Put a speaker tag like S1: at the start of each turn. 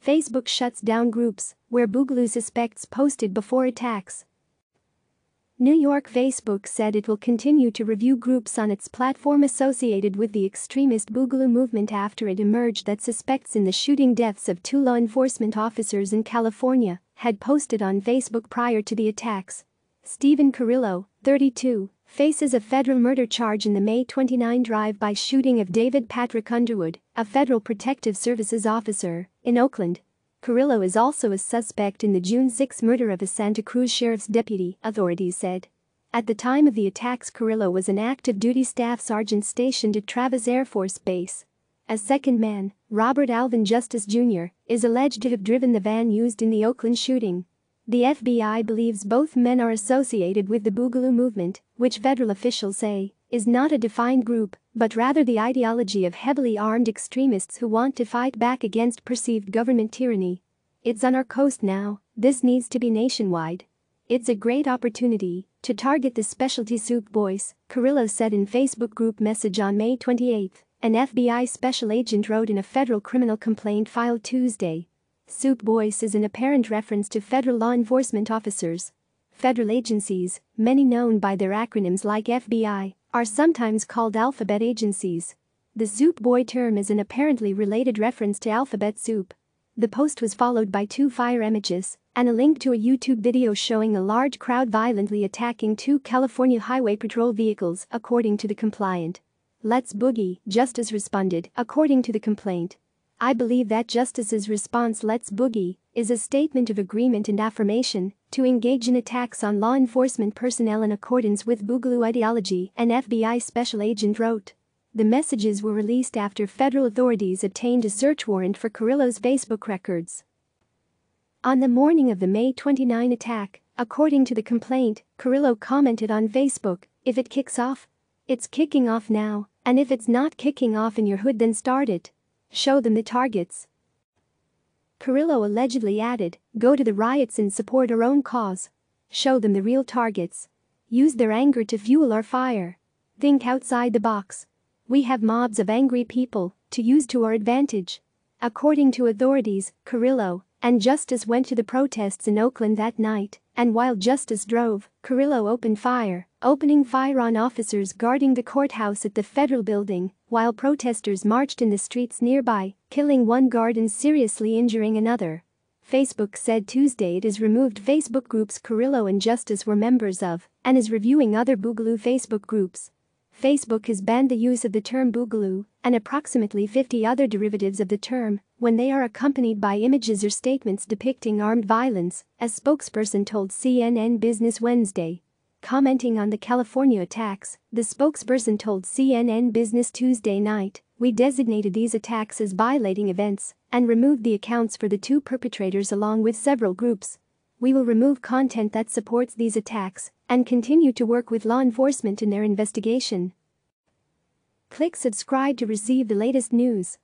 S1: Facebook shuts down groups where Boogaloo suspects posted before attacks. New York Facebook said it will continue to review groups on its platform associated with the extremist Boogaloo movement after it emerged that suspects in the shooting deaths of 2 law enforcement officers in California had posted on Facebook prior to the attacks. Stephen Carrillo, 32, faces a federal murder charge in the May 29 drive-by shooting of David Patrick Underwood, a Federal Protective Services officer, in Oakland. Carrillo is also a suspect in the June 6 murder of a Santa Cruz sheriff's deputy, authorities said. At the time of the attacks, Carrillo was an active-duty staff sergeant stationed at Travis Air Force Base. A second man, Robert Alvin Justus Jr., is alleged to have driven the van used in the Oakland shooting. The FBI believes both men are associated with the Boogaloo movement, which federal officials say is not a defined group, but rather the ideology of heavily armed extremists who want to fight back against perceived government tyranny. It's on our coast now, this needs to be nationwide. It's a great opportunity to target the specialty soup boys, Carrillo said in Facebook group message on May 28, an FBI special agent wrote in a federal criminal complaint filed Tuesday. Soup boys is an apparent reference to federal law enforcement officers. Federal agencies, many known by their acronyms like FBI, are sometimes called alphabet agencies. The soup boy term is an apparently related reference to alphabet soup. The post was followed by 2 fire images and a link to a YouTube video showing a large crowd violently attacking 2 California Highway Patrol vehicles, according to the complaint. "Let's boogie," Justus responded, according to the complaint. "I believe that Justus's response, 'Let's boogie,' is a statement of agreement and affirmation to engage in attacks on law enforcement personnel in accordance with Boogaloo ideology," an FBI special agent wrote. The messages were released after federal authorities obtained a search warrant for Carrillo's Facebook records. On the morning of the May 29 attack, according to the complaint, Carrillo commented on Facebook, "If it kicks off, it's kicking off now, and if it's not kicking off in your hood, then start it. Show them the targets." Carrillo allegedly added, "Go to the riots and support our own cause. Show them the real targets. Use their anger to fuel our fire. Think outside the box. We have mobs of angry people to use to our advantage." According to authorities, Carrillo and Justus went to the protests in Oakland that night, and while Justus drove, Carrillo opening fire on officers guarding the courthouse at the federal building, while protesters marched in the streets nearby, killing 1 guard and seriously injuring another. Facebook said Tuesday it has removed Facebook groups Carrillo and Justus were members of and is reviewing other Boogaloo Facebook groups. Facebook has banned the use of the term Boogaloo and approximately 50 other derivatives of the term when they are accompanied by images or statements depicting armed violence, a spokesperson told CNN Business Wednesday. Commenting on the California attacks, the spokesperson told CNN Business Tuesday night, "We designated these attacks as violating events and removed the accounts for the 2 perpetrators along with several groups. We will remove content that supports these attacks and continue to work with law enforcement in their investigation." Click subscribe to receive the latest news.